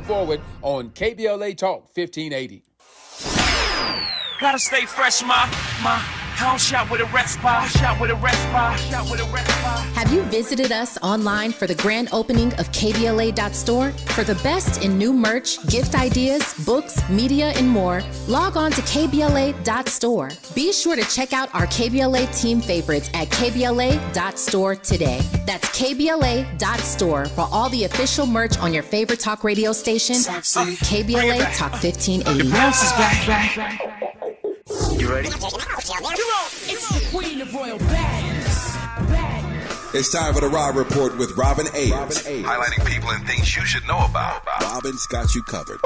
forward on KBLA Talk 1580. Gotta stay fresh, my house shot with a rest bar, shot with a rest bar, shot with a rest bar. Have you visited us online for the grand opening of KBLA.store? For the best in new merch, gift ideas, books, media, and more, log on to KBLA.store. Be sure to check out our KBLA team favorites at KBLA.store today. That's KBLA.store for all the official merch on your favorite talk radio station, KBLA Talk 1580. The bounce is back. You ready? It's the queen of royal badness. It's time for the Raw Report with Robin Ayers. Highlighting people and things you should know about. Robin's got you covered.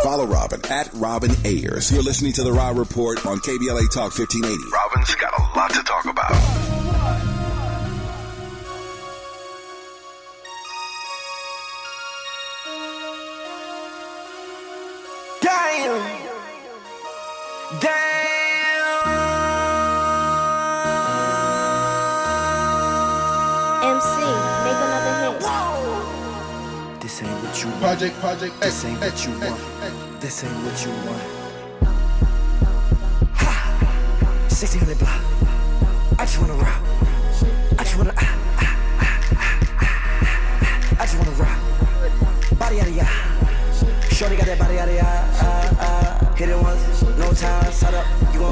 Follow Robin at Robin Ayers. You're listening to the Raw Report on KBLA Talk 1580. Robin's got a lot to talk about. Damn. MC, make another hit. This ain't what you want. Project This ain't what you want. This ain't what you want. Ha! 1600 block. I just wanna rock. I just wanna I just wanna rock. Body out of ya. Shorty got that body out of ya. Hit it once, no time, shut up.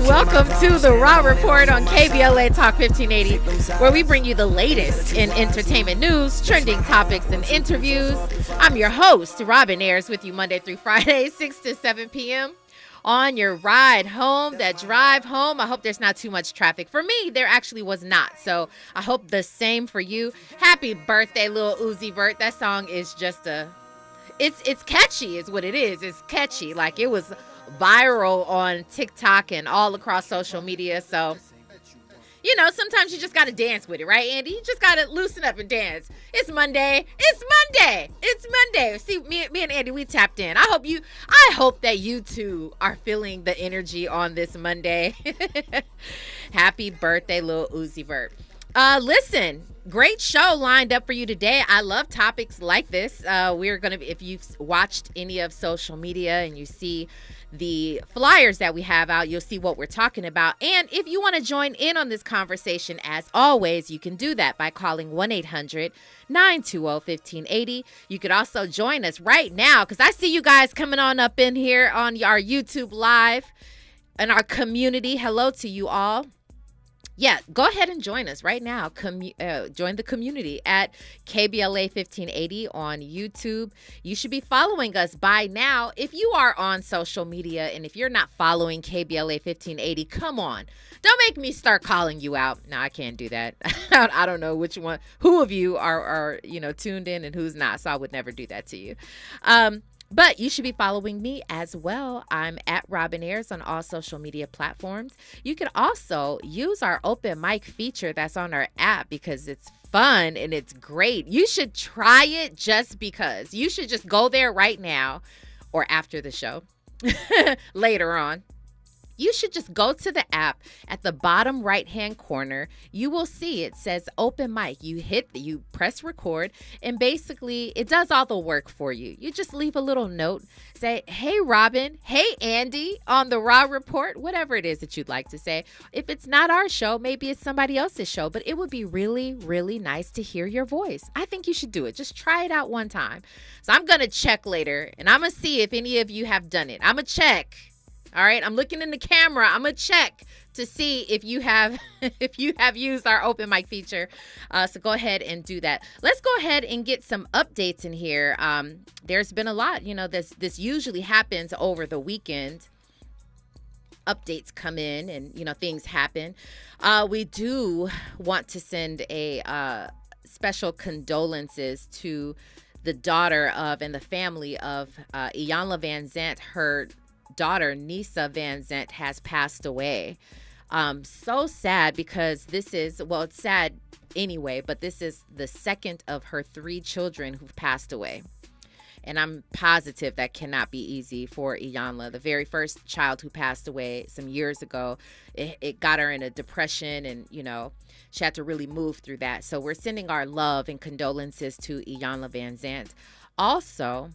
Welcome to the Raw Report on KBLA Talk 1580, where we bring you the latest in entertainment news, trending topics, and interviews. I'm your host, Robin Ayers, with you Monday through Friday, 6 to 7 p.m. On your ride home, that drive home, I hope there's not too much traffic. For me, there actually was not, so I hope the same for you. Happy birthday, Lil Uzi Vert. That song is just it's catchy is what it is. It's catchy. Like, it was viral on TikTok and all across social media. So, you know, sometimes you just got to dance with it, right, Andy? You just got to loosen up and dance. It's Monday. It's Monday. See, me and Andy, we tapped in. I hope that you two are feeling the energy on this Monday. Happy birthday, Lil Uzi Vert. Listen, great show lined up for you today. I love topics like this. We're going to, if you've watched any of social media and you see the flyers that we have out, you'll see what we're talking about. And if you want to join in on this conversation, as always, you can do that by calling 1-800-920-1580. You could also join us right now, because I see you guys coming on up in here on our YouTube Live and our community. Hello to you all. Yeah, go ahead and join us right now. Join the community at KBLA 1580 on YouTube. You should be following us by now. If you are on social media and if you're not following KBLA 1580, come on. Don't make me start calling you out. No, I can't do that. I don't know who of you are tuned in and who's not, so I would never do that to you. But you should be following me as well. I'm at Robin Ayers on all social media platforms. You can also use our open mic feature that's on our app because it's fun and it's great. You should try it just because. You should just go there right now or after the show later on. You should just go to the app. At the bottom right-hand corner, you will see it says open mic. You press record, and basically it does all the work for you. You just leave a little note, say, hey, Robin, hey, Andy, on the Raw Report, whatever it is that you'd like to say. If it's not our show, maybe it's somebody else's show, but it would be really, really nice to hear your voice. I think you should do it. Just try it out one time. So I'm going to check later, and I'm going to see if any of you have done it. I'm going to check. All right, I'm looking in the camera. I'm going to check to see if you have used our open mic feature. So go ahead and do that. Let's go ahead and get some updates in here. There's been a lot. This usually happens over the weekend. Updates come in and, things happen. We do want to send a special condolences to the daughter of and the family of Iyanla Vanzant. Her daughter Nisa Vanzant has passed away. So sad because it's sad anyway, but this is the second of her 3 children who've passed away. And I'm positive that cannot be easy for Iyanla. The very first child who passed away some years ago, it got her in a depression and, she had to really move through that. So we're sending our love and condolences to Iyanla Vanzant. Also,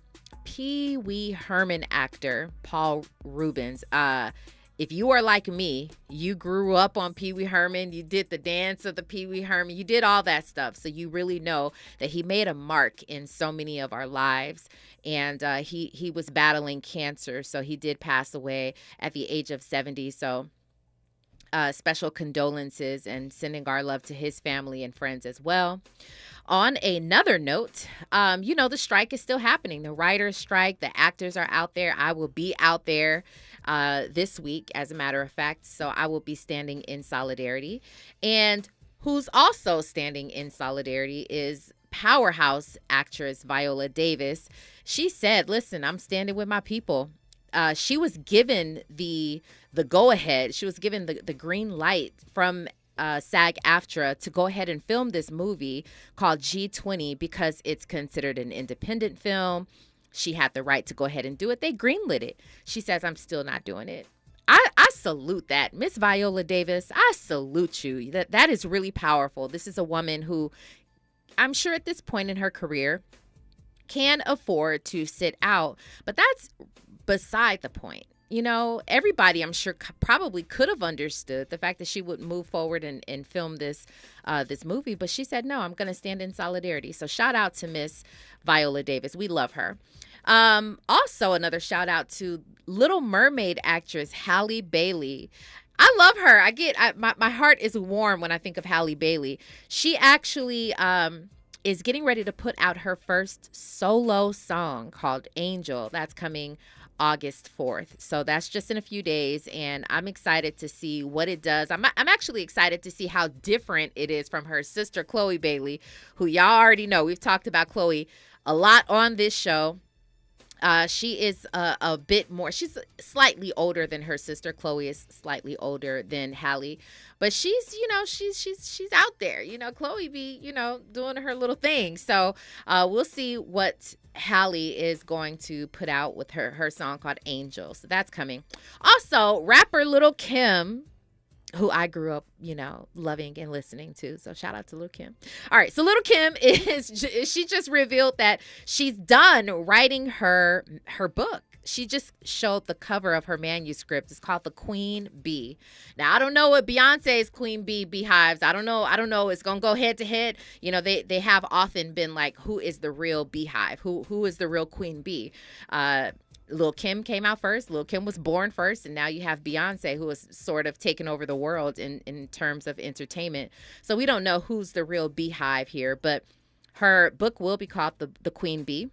Pee Wee Herman actor Paul Rubens. If you are like me, you grew up on Pee Wee Herman. You did the dance of the Pee Wee Herman. You did all that stuff. So you really know that he made a mark in so many of our lives. And he was battling cancer. So he did pass away at the age of 70. So special condolences and sending our love to his family and friends as well. On another note, the strike is still happening. The writers' strike, the actors are out there. I will be out there this week, as a matter of fact. So I will be standing in solidarity. And who's also standing in solidarity is powerhouse actress Viola Davis. She said, listen, I'm standing with my people. She was given the go-ahead. She was given the green light from SAG-AFTRA to go ahead and film this movie called G20 because it's considered an independent film. She had the right to go ahead and do it. They greenlit it. She says, I'm still not doing it. I salute that. Miss Viola Davis, I salute you. That is really powerful. This is a woman who I'm sure at this point in her career can afford to sit out, but that's beside the point. Everybody, I'm sure, probably could have understood the fact that she would move forward and film this movie. But she said, no, I'm going to stand in solidarity. So shout out to Miss Viola Davis. We love her. Also, another shout out to Little Mermaid actress Halle Bailey. I love her. My heart is warm when I think of Halle Bailey. She actually is getting ready to put out her first solo song called Angel. That's coming August 4th. So that's just in a few days, and I'm excited to see what it does. I'm actually excited to see how different it is from her sister Chloe Bailey, who y'all already know. We've talked about Chloe a lot on this show. She is a bit more, she's slightly older than her sister. Chloe is slightly older than Halle, but she's out there. Chloe be, doing her little thing. So we'll see what Halle is going to put out with her song called Angel. So that's coming. Also, rapper Lil' Kim, who I grew up, loving and listening to. So shout out to Lil' Kim. All right. So Lil' Kim she just revealed that she's done writing her book. She just showed the cover of her manuscript. It's called The Queen Bee. Now, I don't know what Beyonce's Queen Bee beehives. I don't know. It's going to go head to head. They have often been like, who is the real beehive? Who is the real Queen Bee? Lil' Kim came out first. Lil' Kim was born first. And now you have Beyonce, who has sort of taken over the world in terms of entertainment. So we don't know who's the real beehive here. But her book will be called The Queen Bee.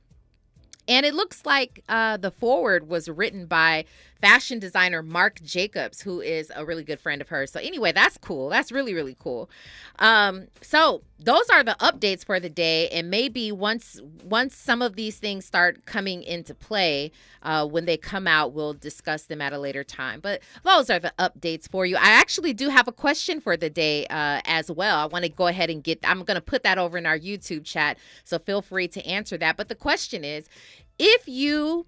And it looks like the foreword was written by fashion designer Marc Jacobs, who is a really good friend of hers. So anyway, that's cool. That's really, really cool. So those are the updates for the day. And maybe once some of these things start coming into play, when they come out, we'll discuss them at a later time. But those are the updates for you. I actually do have a question for the day as well. I want to go ahead and I'm going to put that over in our YouTube chat. So feel free to answer that. But the question is, if you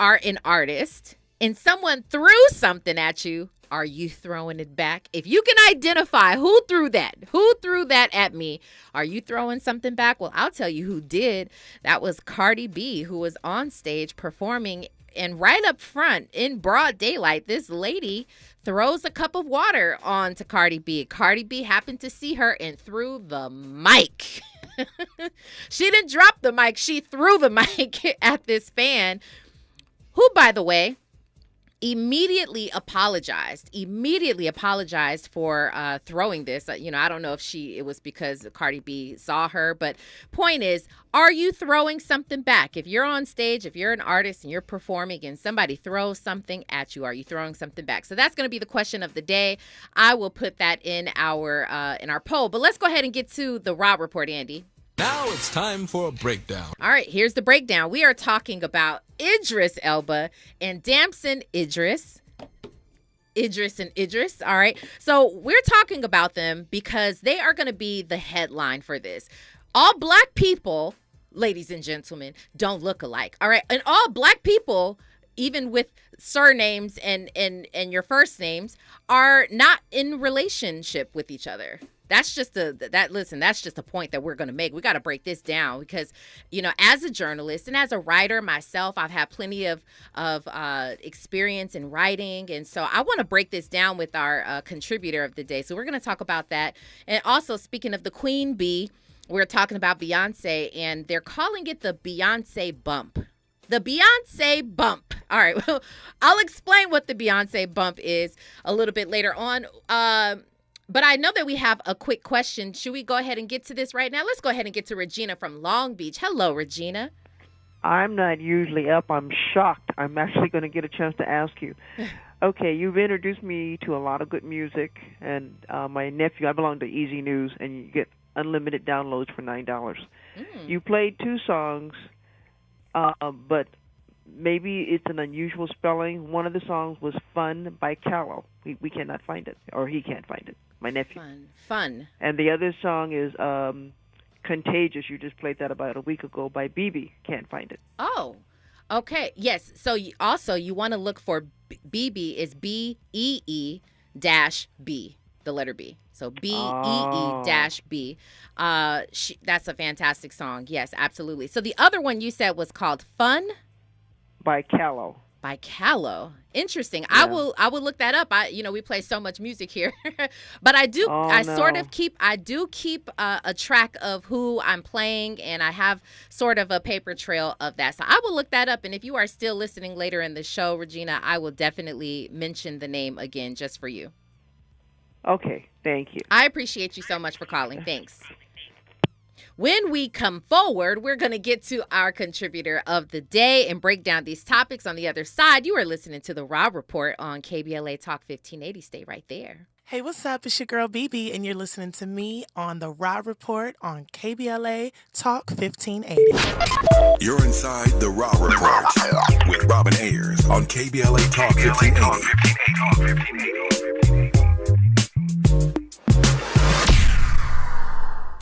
are an artist and someone threw something at you, are you throwing it back? If you can identify who threw that at me, are you throwing something back? Well, I'll tell you who did. That was Cardi B, who was on stage performing, and right up front in broad daylight, this lady throws a cup of water onto Cardi B. Cardi B happened to see her and threw the mic. She didn't drop the mic. She threw the mic at this fan, who, by the way, immediately apologized for throwing this. I don't know if it was because Cardi B saw her, but point is, are you throwing something back? If you're on stage, if you're an artist and you're performing and somebody throws something at you, are you throwing something back? So that's going to be the question of the day. I will put that in our poll, but let's go ahead and get to the Rob Report, Andy. Now it's time for a breakdown. All right, here's the breakdown. We are talking about Idris Elba and Damson Idris. All right. So we're talking about them because they are going to be the headline for this. All black people, ladies and gentlemen, don't look alike. All right. And all black people, even with surnames and your first names, are not in relationship with each other. That's just a point that we're going to make. We got to break this down because, as a journalist and as a writer myself, I've had plenty of experience in writing. And so I want to break this down with our contributor of the day. So we're going to talk about that. And also, speaking of the Queen Bee, we're talking about Beyonce, and they're calling it the Beyonce bump. The Beyonce bump. All right. Well, I'll explain what the Beyonce bump is a little bit later on. But I know that we have a quick question. Should we go ahead and get to this right now? Let's go ahead and get to Regina from Long Beach. Hello, Regina. I'm not usually up. I'm shocked. I'm actually going to get a chance to ask you. Okay, you've introduced me to a lot of good music, and my nephew, I belong to Easy News, and you get unlimited downloads for $9. You played 2 songs, but maybe it's an unusual spelling. One of the songs was Fun by Callow. We cannot find it, or he can't find it. My nephew. Fun. And the other song is Contagious. You just played that about a week ago by BB. Can't find it. Oh, okay. Yes. So you want to look for BB is BEE-B, the letter B. So BEE-B. That's a fantastic song. Yes, absolutely. So the other one you said was called Fun? By Callow. By Callow. Interesting. Yeah. I will look that up. We play so much music here, but I do keep a track of who I'm playing, and I have sort of a paper trail of that. So I will look that up. And if you are still listening later in the show, Regina, I will definitely mention the name again just for you. Okay. Thank you. I appreciate you so much for calling. Thanks. When we come forward, we're going to get to our contributor of the day and break down these topics. On the other side, you are listening to The Rob Report on KBLA Talk 1580. Stay right there. Hey, what's up? It's your girl, BB, and you're listening to me on The Rob Report on KBLA Talk 1580. You're inside The Rob Report with Robin Ayers on KBLA Talk 1580.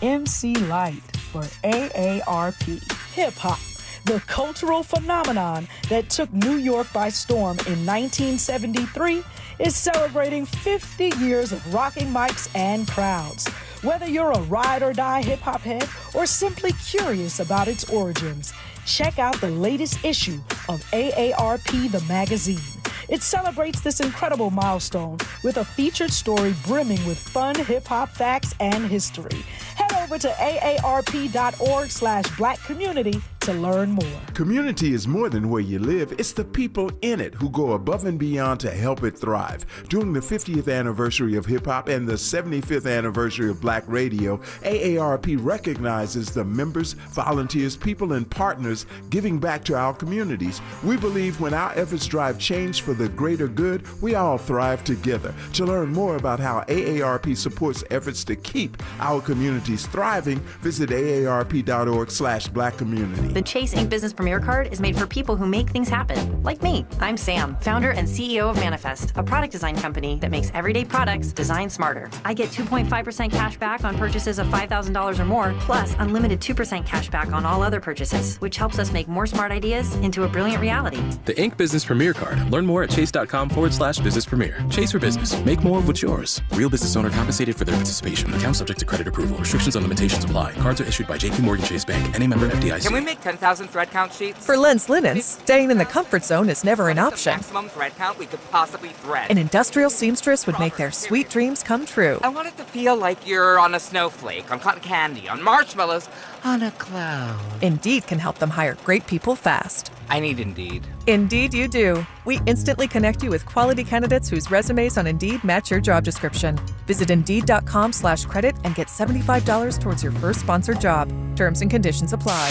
MC Light, or AARP, hip-hop, the cultural phenomenon that took New York by storm in 1973, is celebrating 50 years of rocking mics and crowds. Whether you're a ride-or-die hip-hop head or simply curious about its origins, check out the latest issue of AARP, the magazine. It celebrates this incredible milestone with a featured story brimming with fun hip-hop facts and history. Head over to aarp.org/black community to learn more. Community is more than where you live. It's the people in it who go above and beyond to help it thrive. During the 50th anniversary of hip-hop and the 75th anniversary of Black radio, AARP recognizes the members, volunteers, people, and partners giving back to our communities. We believe when our efforts drive change for the greater good, we all thrive together. To learn more about how AARP supports efforts to keep our communities thriving, visit aarp.org/black community. The Chase Ink Business Premier Card is made for people who make things happen, like me. I'm Sam, founder and CEO of Manifest, a product design company that makes everyday products designed smarter. I get 2.5% cash back on purchases of $5,000 or more, plus unlimited 2% cash back on all other purchases, which helps us make more smart ideas into a brilliant reality. The Ink Business Premier Card. Learn more at chase.com/business premier. Chase for business. Make more of what's yours. Real business owner compensated for their participation. Account subject to credit approval. Restrictions on limitations apply. Cards are issued by JP Morgan Chase Bank. Any member FDIC. Can we make 10,000 thread count sheets? For Lens Linens, staying in the comfort zone is never an option. Maximum thread count we could possibly thread. An industrial seamstress would make their sweet dreams come true. I want it to feel like you're on a snowflake, on cotton candy, on marshmallows, on a cloud. Indeed can help them hire great people fast. I need Indeed. Indeed you do. We instantly connect you with quality candidates whose resumes on Indeed match your job description. Visit Indeed.com/credit and get $75 towards your first sponsored job. Terms and conditions apply.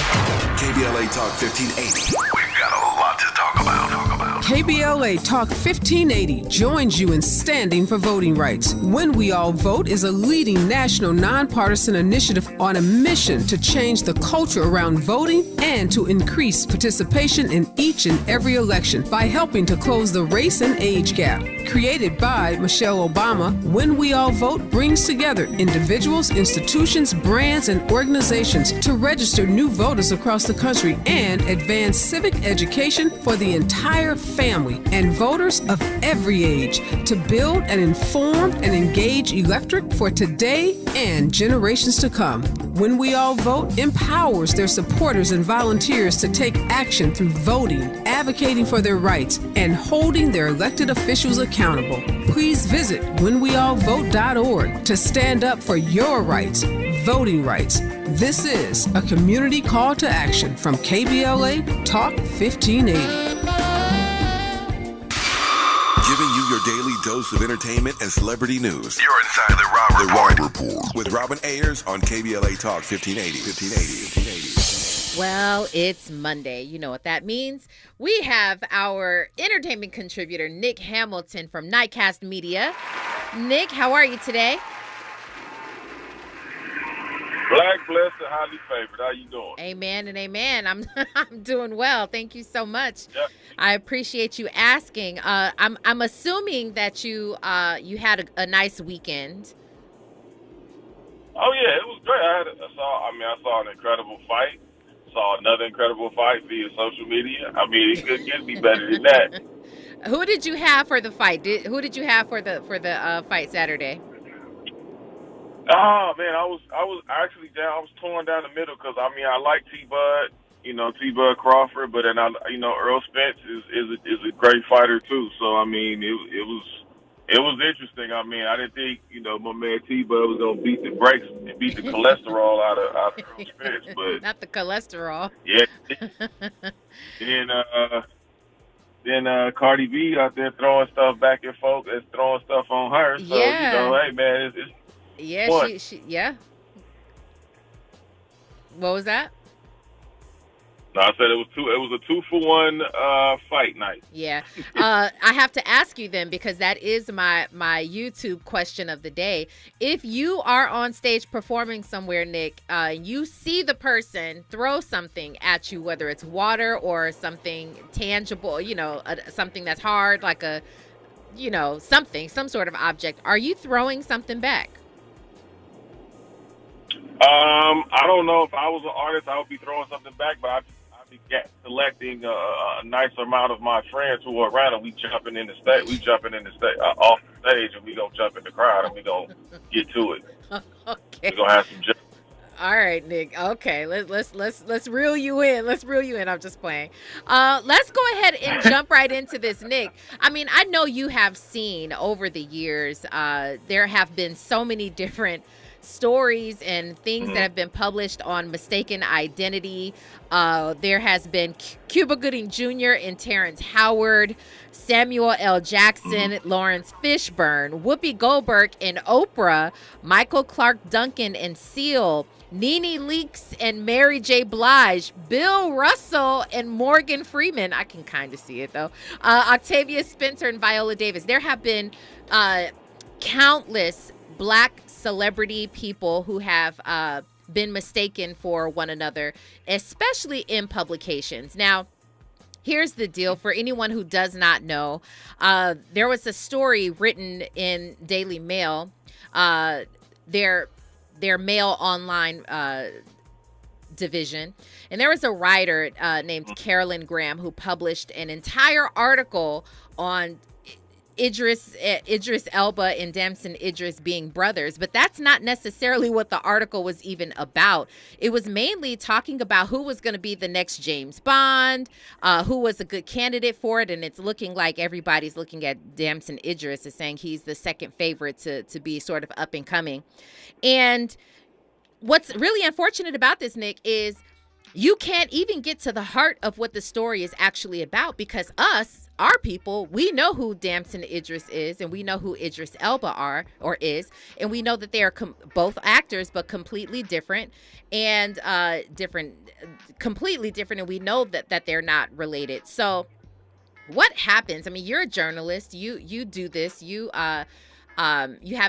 KBLA Talk 1580. We've got a lot to talk about. KBLA Talk 1580 joins you in standing for voting rights. When We All Vote is a leading national nonpartisan initiative on a mission to change the culture around voting and to increase participation in each and every election by helping to close the race and age gap. Created by Michelle Obama, When We All Vote brings together individuals, institutions, brands, and organizations to register new voters across the country and advance civic education for the entire family, and voters of every age to build an informed and engaged electorate for today and generations to come. When We All Vote empowers their supporters and volunteers to take action through voting, advocating for their rights, and holding their elected officials accountable. Please visit whenweallvote.org to stand up for your rights, voting rights. This is a community call to action from KBLA Talk 1580. Giving you your daily dose of entertainment and celebrity news. You're inside the Raw Report. With Robin Ayers on KBLA Talk 1580. Well, it's Monday. You know what that means. We have our entertainment contributor, Nick Hamilton from Nightcast Media. Nick, how are you today? Black, blessed, and highly favored. How you doing? Amen and amen. I'm doing well. Thank you so much. Yep. I appreciate you asking. I'm assuming that you had a nice weekend. Oh yeah, it was great. I saw an incredible fight. Saw another incredible fight via social media. I mean, it couldn't get any better than that. Who did you have for the fight? Who did you have for the fight Saturday? Oh man, I was actually down. I was torn down the middle because I like T-Bud, T-Bud Crawford, but then Earl Spence is a great fighter too. So I mean, it was interesting. I mean, I didn't think my man T-Bud was gonna beat the brakes and beat the cholesterol out of Earl Spence, but not the cholesterol. Yeah. Then Cardi B out there throwing stuff back at folks and throwing stuff on her. So hey man, it's yeah, what? she What was that? No, I said it was a 2-for-1 fight night. Yeah. I have to ask you then, because that is my YouTube question of the day. If you are on stage performing somewhere, Nick, you see the person throw something at you, whether it's water or something tangible, something that's hard, like some sort of object. Are you throwing something back? I don't know if I was an artist, I would be throwing something back, but I'd be selecting a nice amount of my friends who are around, and we jumping in the stage. Off the stage, and we gonna jump in the crowd, and we gonna get to it. Okay. We gonna have some jump. All right, Nick. Okay, let's reel you in. Let's reel you in. I'm just playing. Let's go ahead and jump right into this, Nick. I mean, I know you have seen over the years. There have been so many different stories and things that have been published on mistaken identity. There has been Cuba Gooding Jr. and Terrence Howard, Samuel L. Jackson, Lawrence Fishburne, Whoopi Goldberg and Oprah, Michael Clark Duncan and Seal, Nene Leakes and Mary J. Blige, Bill Russell and Morgan Freeman. I can kind of see it though. Octavia Spencer and Viola Davis. There have been countless Black celebrity people who have been mistaken for one another, especially in publications. Now, here's the deal for anyone who does not know. There was a story written in Daily Mail, their mail online division, and there was a writer named Carolyn Graham who published an entire article on Idris Elba and Damson Idris being brothers, but that's not necessarily what the article was even about. It was mainly talking about who was going to be the next James Bond, who was a good candidate for it, and it's looking like everybody's looking at Damson Idris as saying he's the second favorite to be sort of up and coming. And what's really unfortunate about this, Nick, is you can't even get to the heart of what the story is actually about, because our people, we know who Damson Idris is, and we know who Idris Elba is, and we know that they are both actors, but completely different, and completely different, and we know that they're not related. So what happens? I mean, you're a journalist. You do this. You have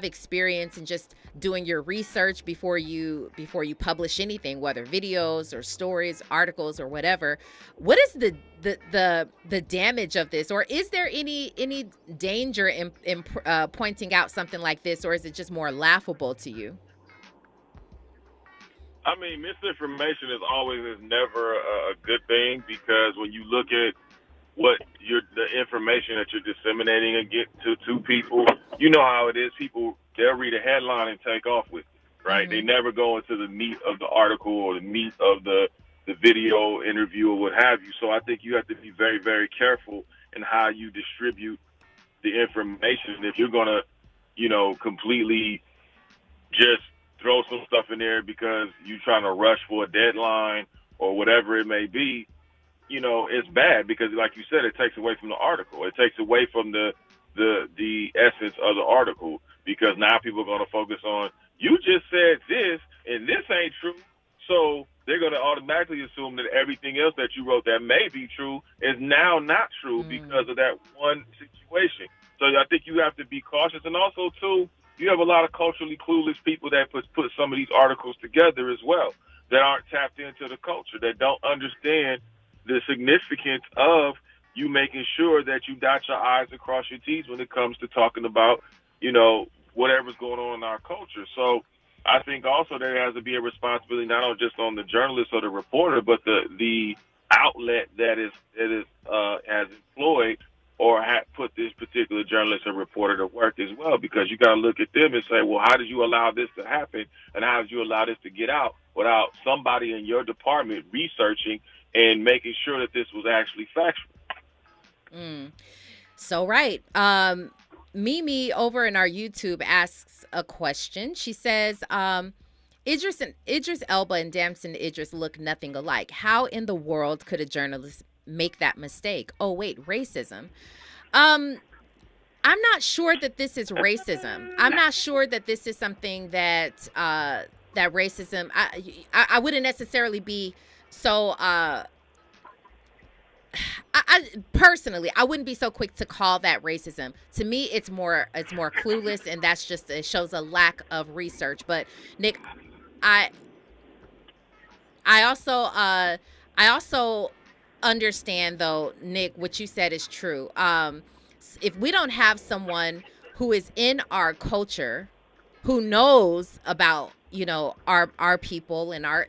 experience in just doing your research before you publish anything, whether videos or stories, articles, or whatever. What is the damage of this, or is there any danger in pointing out something like this, or is it just more laughable to you? I mean, misinformation is never a good thing, because when you look at the information that you're disseminating and get to people. You know how it is. People, they'll read a headline and take off with it, right? They never go into the meat of the article or the meat of the video interview or what have you. So I think you have to be very, very careful in how you distribute the information. If you're going to, completely just throw some stuff in there because you're trying to rush for a deadline or whatever it may be, it's bad because, like you said, it takes away from the article. It takes away from the essence of the article because now people are going to focus on, you just said this and this ain't true. So they're going to automatically assume that everything else that you wrote that may be true is now not true because of that one situation. So I think you have to be cautious. And also, too, you have a lot of culturally clueless people that put some of these articles together as well that aren't tapped into the culture, that don't understand the significance of you making sure that you dot your I's and cross your T's when it comes to talking about, whatever's going on in our culture. So I think also there has to be a responsibility not only just on the journalist or the reporter, but the outlet that has employed or put this particular journalist or reporter to work as well, because you got to look at them and say, well, how did you allow this to happen, and how did you allow this to get out without somebody in your department researching and making sure that this was actually factual? So right. Mimi over in our YouTube asks a question. She says, Idris Elba and Damson Idris look nothing alike. How in the world could a journalist make that mistake? Oh, wait, racism. I'm not sure that this is racism. I'm not sure that this is something that that racism. I wouldn't necessarily be so. I personally, I wouldn't be so quick to call that racism. To me, it's more clueless, and that's just, it shows a lack of research. But Nick, I also understand, though, Nick, what you said is true. If we don't have someone who is in our culture, who knows about our people and our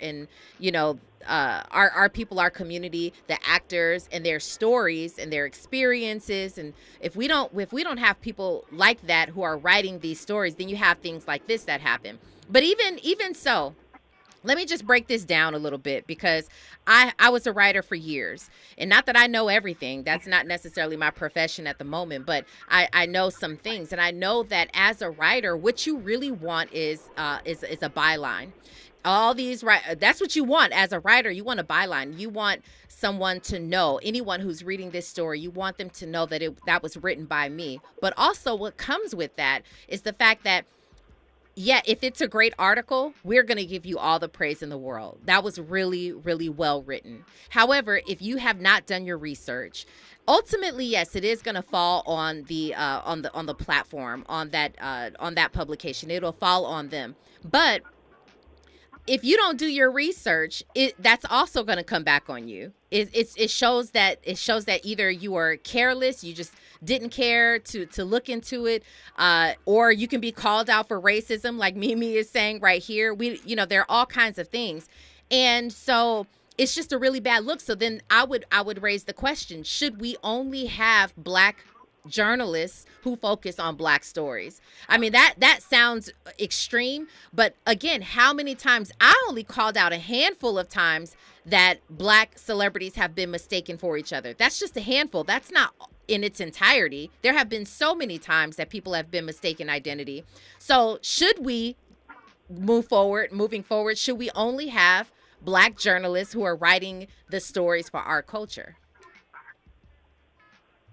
people, our community, the actors and their stories and their experiences, and if we don't have people like that who are writing these stories, then you have things like this that happen. But even so, let me just break this down a little bit, because I was a writer for years, and not that I know everything. That's not necessarily my profession at the moment, but I know some things, and I know that as a writer, what you really want is a byline. All these, that's what you want as a writer. You want a byline. You want someone to know, anyone who's reading this story, you want them to know that that was written by me. But also what comes with that is the fact that, yeah, if it's a great article, we're going to give you all the praise in the world. That was really, really well written. However, if you have not done your research, ultimately, yes, it is going to fall on the platform, on that publication. It'll fall on them. But if you don't do your research, that's also going to come back on you. It shows that either you are careless, you just didn't care to look into it, or you can be called out for racism, like Mimi is saying right here. There are all kinds of things, and so it's just a really bad look. So then I would raise the question: should we only have Black journalists who focus on Black stories? I mean, that sounds extreme, but again, how many times? I only called out a handful of times that Black celebrities have been mistaken for each other. That's just a handful. That's not in its entirety. There have been so many times that people have been mistaken identity. So should we moving forward, should we only have Black journalists who are writing the stories for our culture?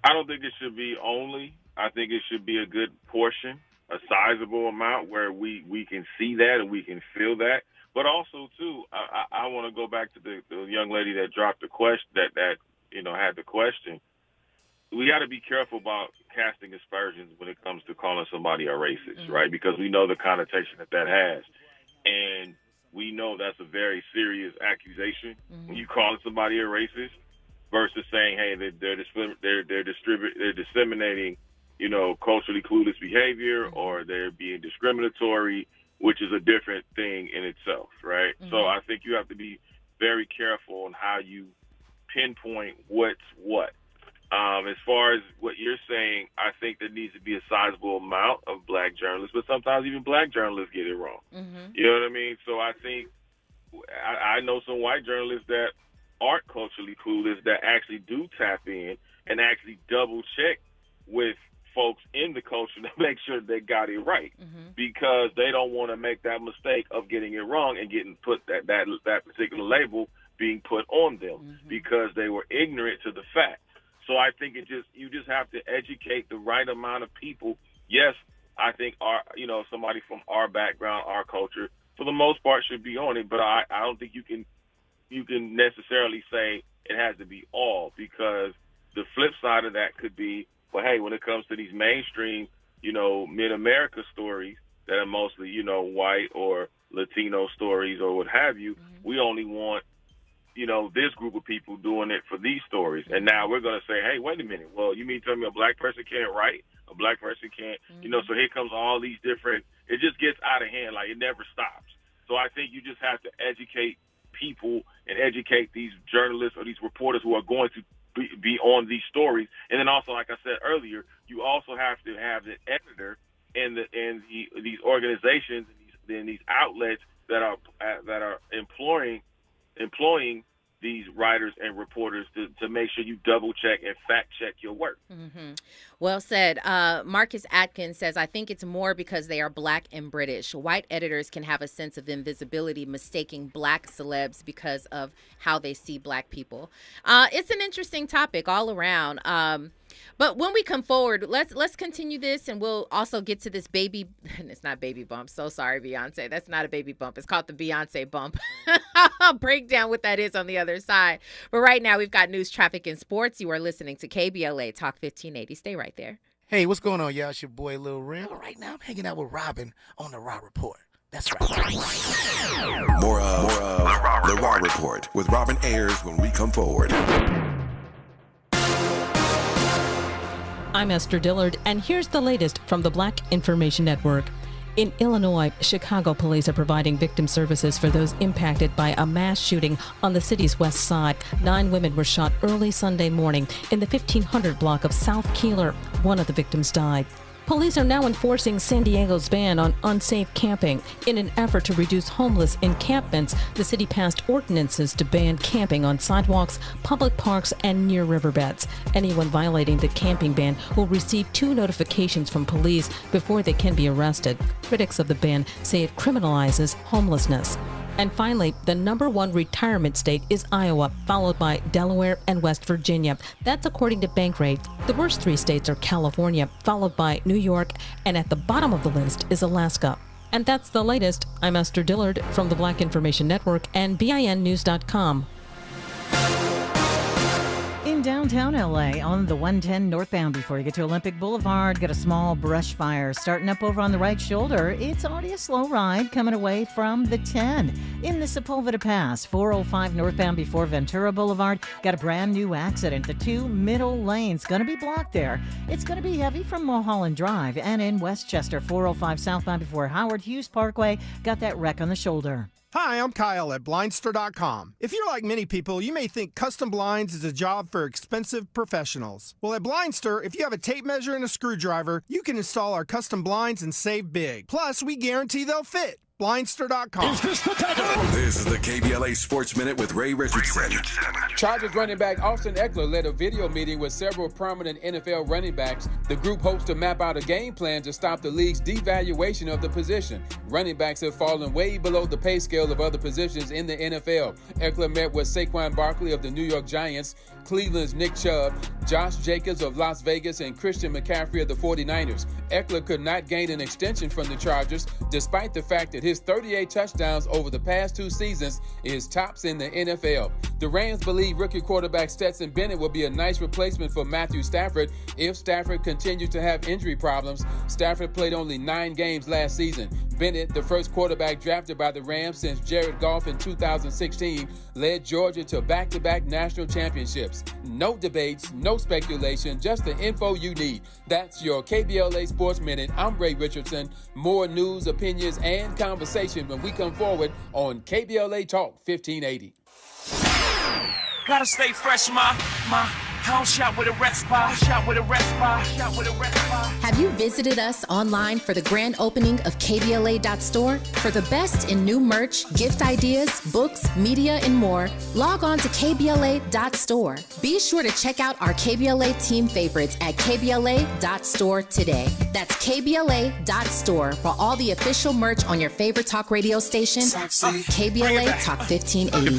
I don't think it should be only. I think it should be a good portion, a sizable amount where we can see that and we can feel that. But also, too, I want to go back to the young lady that dropped the question, that had the question. We got to be careful about casting aspersions when it comes to calling somebody a racist, right? Because we know the connotation that has. And we know that's a very serious accusation when you call somebody a racist, versus saying, hey, they're disseminating, culturally clueless behavior, or they're being discriminatory, which is a different thing in itself, right? So I think you have to be very careful on how you pinpoint what's what. As far as what you're saying, I think there needs to be a sizable amount of black journalists, but sometimes even black journalists get it wrong. Mm-hmm. You know what I mean? So I think I know some white journalists that aren't culturally clueless that actually do tap in and actually double check with folks in the culture to make sure they got it right, because they don't want to make that mistake of getting it wrong and getting put that particular label being put on them because they were ignorant to the fact. So I think you just have to educate the right amount of people. Yes, I think somebody from our background, our culture, for the most part should be on it, but I don't think you can necessarily say it has to be all, because the flip side of that could be, well, hey, when it comes to these mainstream, mid-America stories that are mostly, white or Latino stories or what have you, we only want, this group of people doing it for these stories. And now we're going to say, hey, wait a minute. Well, you mean tell me a black person can't write? A black person can't, so here comes all these different, it just gets out of hand. Like, it never stops. So I think you just have to educate people and educate these journalists or these reporters who are going to be on these stories. And then also, like I said earlier, you also have to have the editor and these organizations and these outlets that are employing these writers and reporters to make sure you double check and fact check your work. Well said. Marcus Atkins says, I think it's more because they are black and British. White editors can have a sense of invisibility, mistaking black celebs because of how they see black people. It's an interesting topic all around. But when we come forward, let's continue this, and we'll also get to this baby. It's not baby bump. So sorry, Beyonce. That's not a baby bump. It's called the Beyonce bump. I'll break down what that is on the other side. But right now, we've got news, traffic, and sports. You are listening to KBLA Talk 1580. Stay right there. Hey, what's going on, y'all? It's your boy, Lil Real. Right now, I'm hanging out with Robin on the Raw Report. That's right. More of the Raw Report with Robin Ayers when we come forward. I'm Esther Dillard, and here's the latest from the Black Information Network. In Illinois, Chicago police are providing victim services for those impacted by a mass shooting on the city's west side. 9 women were shot early Sunday morning in the 1500 block of South Keeler. One of the victims died. Police are now enforcing San Diego's ban on unsafe camping. In an effort to reduce homeless encampments, the city passed ordinances to ban camping on sidewalks, public parks, and near riverbeds. Anyone violating the camping ban will receive 2 notifications from police before they can be arrested. Critics of the ban say it criminalizes homelessness. And finally, the #1 retirement state is Iowa, followed by Delaware and West Virginia. That's according to Bankrate. The worst 3 states are California, followed by New York, and at the bottom of the list is Alaska. And that's the latest. I'm Esther Dillard from the Black Information Network and BINnews.com. In downtown LA on the 110 northbound before you get to Olympic Boulevard, got a small brush fire starting up over on the right shoulder. It's already a slow ride coming away from the 10. In the Sepulveda Pass, 405 northbound before Ventura Boulevard, got a brand new accident. The 2 middle lanes going to be blocked there. It's going to be heavy from Mulholland Drive. And in Westchester, 405 southbound before Howard Hughes Parkway, got that wreck on the shoulder. Hi, I'm Kyle at Blindster.com. If you're like many people, you may think custom blinds is a job for expensive professionals. Well, at Blindster, if you have a tape measure and a screwdriver, you can install our custom blinds and save big. Plus, we guarantee they'll fit. Blindster.com. This is the KBLA Sports Minute with Ray Richardson. Chargers running back Austin Eckler led a video meeting with several prominent NFL running backs. The group hopes to map out a game plan to stop the league's devaluation of the position. Running backs have fallen way below the pay scale of other positions in the NFL. Eckler met with Saquon Barkley of the New York Giants, Cleveland's Nick Chubb, Josh Jacobs of Las Vegas, and Christian McCaffrey of the 49ers. Eckler could not gain an extension from the Chargers, despite the fact that his 38 touchdowns over the past 2 seasons is tops in the NFL. The Rams believe rookie quarterback Stetson Bennett will be a nice replacement for Matthew Stafford if Stafford continues to have injury problems. Stafford played only 9 games last season. Bennett, the first quarterback drafted by the Rams since Jared Goff in 2016, led Georgia to back-to-back national championships. No debates, no speculation, just the info you need. That's your KBLA Sports Minute. I'm Ray Richardson. More news, opinions, and conversation when we come forward on KBLA Talk 1580. Gotta stay fresh, House shot with a red spot, shot with a red spot, shot with a red spot. Have you visited us online for the grand opening of KBLA.store? For the best in new merch, gift ideas, books, media, and more, log on to KBLA.store. Be sure to check out our KBLA team favorites at KBLA.store today. That's KBLA.store for all the official merch on your favorite talk radio station, KBLA Talk 1580.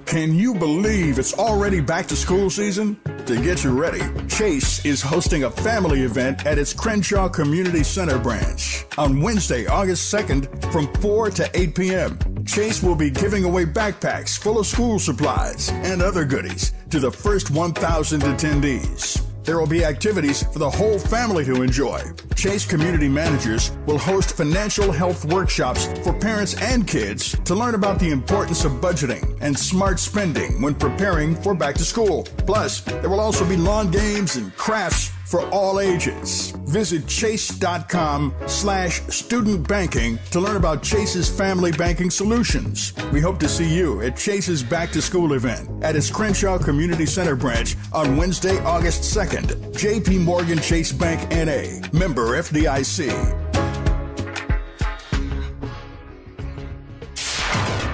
Can you believe it's already back to school season? To get you ready, Chase is hosting a family event at its Crenshaw Community Center branch on Wednesday, August 2nd from 4 to 8 p.m. Chase will be giving away backpacks full of school supplies and other goodies to the first 1,000 attendees. There will be activities for the whole family to enjoy. Chase community managers will host financial health workshops for parents and kids to learn about the importance of budgeting and smart spending when preparing for back to school. Plus, there will also be lawn games and crafts for all ages. Visit chase.com/student banking to learn about Chase's family banking solutions. We hope to see you at Chase's back to school event at its Crenshaw Community Center branch on Wednesday, August 2nd. JP Morgan Chase Bank N.A. Member FDIC.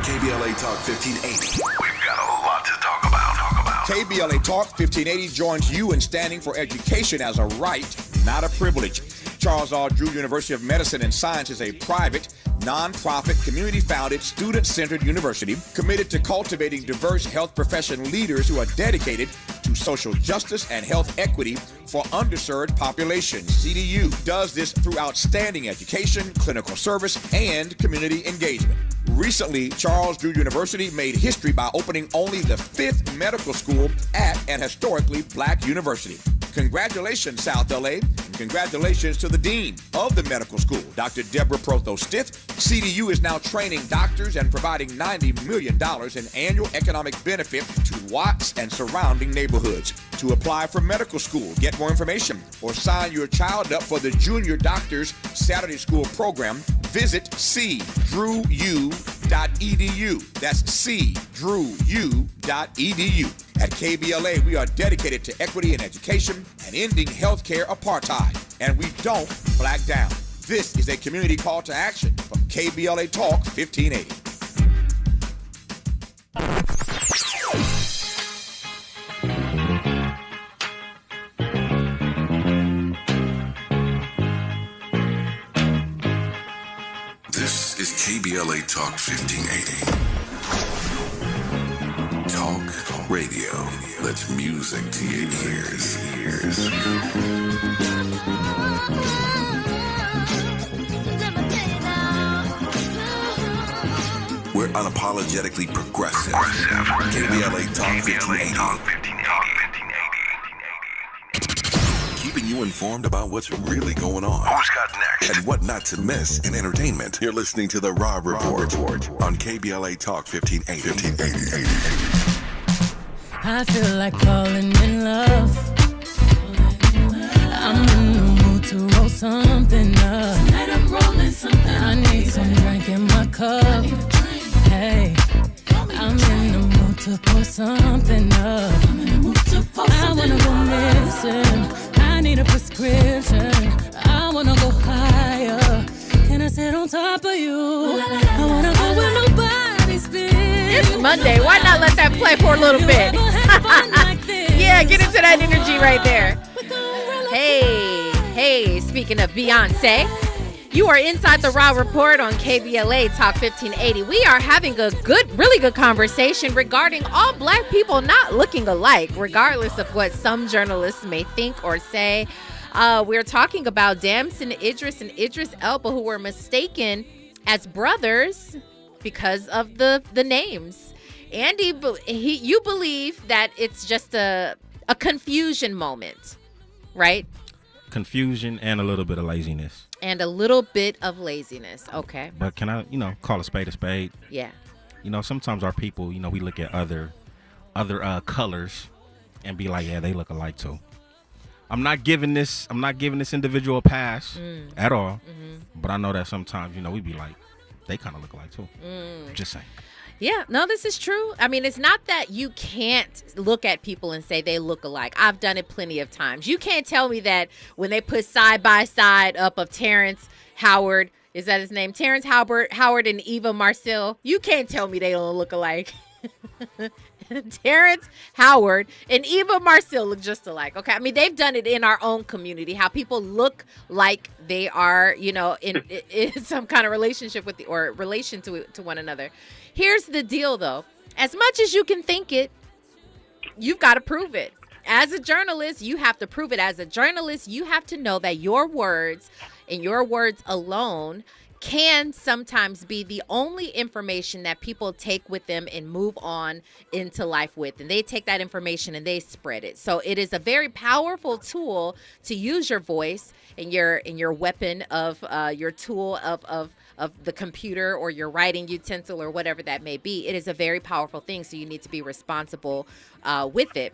KBLA Talk 1580. We've got a lot to talk about. KBLA Talk 1580 joins you in standing for education as a right, not a privilege. Charles R. Drew University of Medicine and Science is a private, non-profit, community-founded, student-centered university committed to cultivating diverse health profession leaders who are dedicated to social justice and health equity for underserved populations. CDU does this through outstanding education, clinical service, and community engagement. Recently, Charles Drew University made history by opening only the 5th medical school at an historically black university. Congratulations, South LA, and congratulations to the Dean of the medical school, Dr. Deborah Protho-Stith. CDU is now training doctors and providing $90 million in annual economic benefit to Watts and surrounding neighborhoods. To apply for medical school, get more information, or sign your child up for the Junior Doctors Saturday School program, visit cdrewu.edu. That's cdrewu.edu. At KBLA, we are dedicated to equity in education and ending healthcare apartheid. And we don't black down. This is a community call to action from KBLA Talk 1580. This is KBLA Talk 1580. Talk radio. That's music to your ears. We're unapologetically progressive. KBLA Talk 1580. Keeping you informed about what's really going on. Who's got next? And what not to miss in entertainment. You're listening to the Rob Report on KBLA Talk 1580. I feel like falling in love. I'm in the mood to roll something up. Tonight I'm rolling something. I need some drink in my cup. Hey, I'm in the mood to pour something up. I wanna go missing. I need a prescription. I wanna go higher. Can I sit on top of you? I wanna go where nobody's been. It's Monday. Why not let that play for a little bit? Yeah, get into that energy right there. Hey, speaking of Beyonce, you are inside the Raw Report on KBLA Talk 1580. We are having a really good conversation regarding all black people not looking alike, regardless of what some journalists may think or say. We're talking about Damson Idris and Idris Elba, who were mistaken as brothers because of the names. Andy, you believe that it's just a confusion moment, right? Confusion and a little bit of laziness. And a little bit of laziness. Okay. But can I, call a spade a spade? Yeah. Sometimes our people, we look at other colors and be like, yeah, they look alike too. I'm not giving this individual a pass at all. Mm-hmm. But I know that sometimes, we be like, they kind of look alike too. Just saying. Yeah, no, this is true. I mean, it's not that you can't look at people and say they look alike. I've done it plenty of times. You can't tell me that when they put side by side up of Terrence Howard, is that his name? Terrence Howard and Eva Marcille. You can't tell me they don't look alike. Terrence Howard and Eva Marcille look just alike. Okay, I mean, they've done it in our own community, how people look like they are, you know, in some kind of relationship with or relation to one another. Here's the deal, though. As much as you can think it, you've got to prove it. As a journalist, you have to prove it. As a journalist, you have to know that your words and your words alone can sometimes be the only information that people take with them and move on into life with. And they take that information and they spread it. So it is a very powerful tool to use your voice and your weapon of your tool of the computer or your writing utensil or whatever that may be. It is a very powerful thing. So you need to be responsible with it.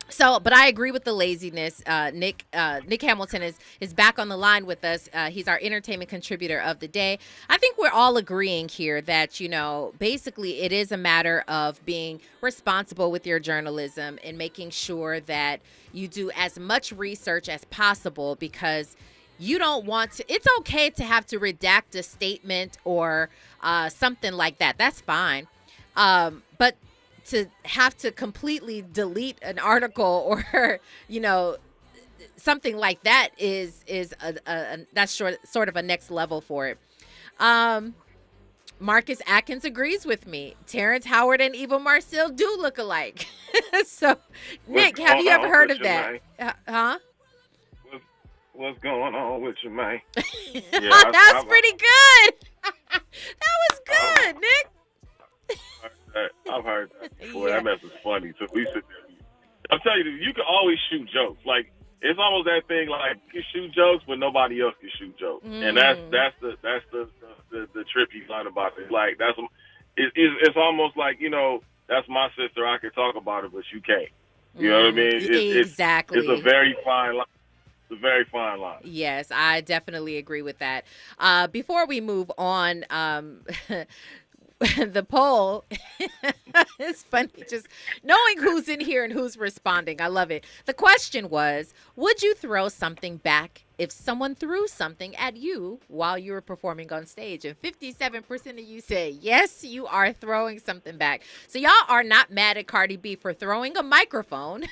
So, but I agree with the laziness. Nick Hamilton is back on the line with us. He's our entertainment contributor of the day. I think we're all agreeing here that, you know, basically it is a matter of being responsible with your journalism and making sure that you do as much research as possible, because you don't want to, it's okay to have to redact a statement or something like that. That's fine. But to have to completely delete an article or, you know, something like that is that's sort of a next level for it. Marcus Atkins agrees with me. Terrence Howard and Eva Marcille do look alike. So, Nick, have you ever heard of that? Huh? What's going on with you, man? That's pretty good. That was good, Nick. I've heard that before. Yeah. That mess is funny. So we sit there. I'm telling you, you can always shoot jokes. Like, it's almost that thing. Like, you can shoot jokes, but nobody else can shoot jokes, and that's the trippy line about it. Like, it's almost like, you know, that's my sister. I can talk about it, but you can't. You know what I mean? Exactly. It's a very fine line. It's a very fine line. Yes, I definitely agree with that. Before we move on, the poll, it's funny just knowing who's in here and who's responding. I love it. The question was, would you throw something back if someone threw something at you while you were performing on stage? And 57% of you say, yes, you are throwing something back. So y'all are not mad at Cardi B for throwing a microphone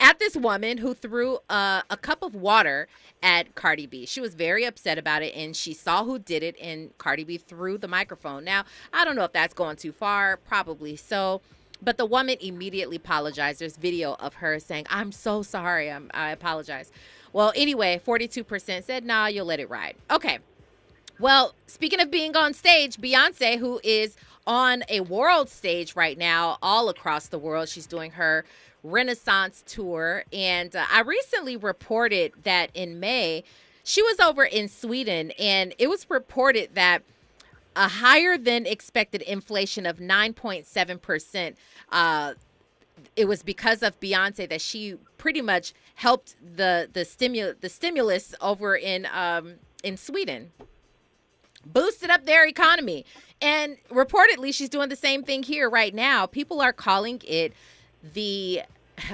at this woman who threw a cup of water at Cardi B. She was very upset about it, and she saw who did it, and Cardi B threw the microphone. Now, I don't know if that's going too far, probably so, but the woman immediately apologized. There's video of her saying, I'm so sorry, I apologize. Well, anyway, 42% said, nah, you'll let it ride. Okay. Well, speaking of being on stage, Beyonce, who is on a world stage right now, all across the world, she's doing her Renaissance tour, and I recently reported that in May she was over in Sweden, and it was reported that a higher than expected inflation of 9.7%. It was because of Beyonce that she pretty much helped the stimulus over in Sweden, boosted up their economy, and reportedly she's doing the same thing here right now. People are calling it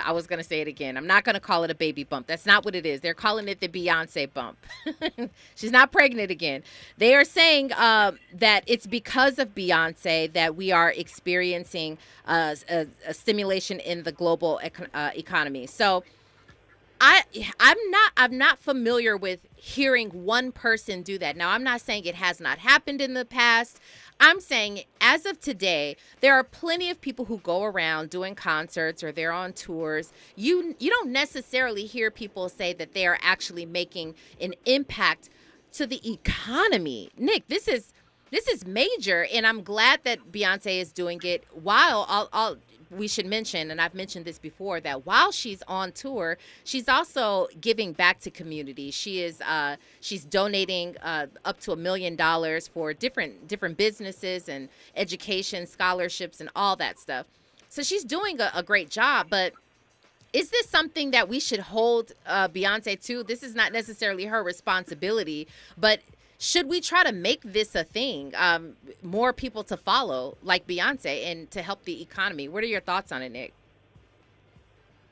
I was going to say it again. I'm not going to call it a baby bump. That's not what it is. They're calling it the Beyonce bump. She's not pregnant again. They are saying that it's because of Beyonce that we are experiencing a stimulation in the global economy. So I'm not familiar with hearing one person do that. Now, I'm not saying it has not happened in the past. I'm saying as of today, there are plenty of people who go around doing concerts or they're on tours. You don't necessarily hear people say that they are actually making an impact to the economy. Nick, this is major, and I'm glad that Beyonce is doing it while we should mention, and I've mentioned this before, that while she's on tour, she's also giving back to community. She's donating up to $1 million for different businesses and education, scholarships, and all that stuff. So she's doing a great job. But is this something that we should hold Beyonce to? This is not necessarily her responsibility, but should we try to make this a thing? More people to follow, like Beyonce, and to help the economy. What are your thoughts on it, Nick?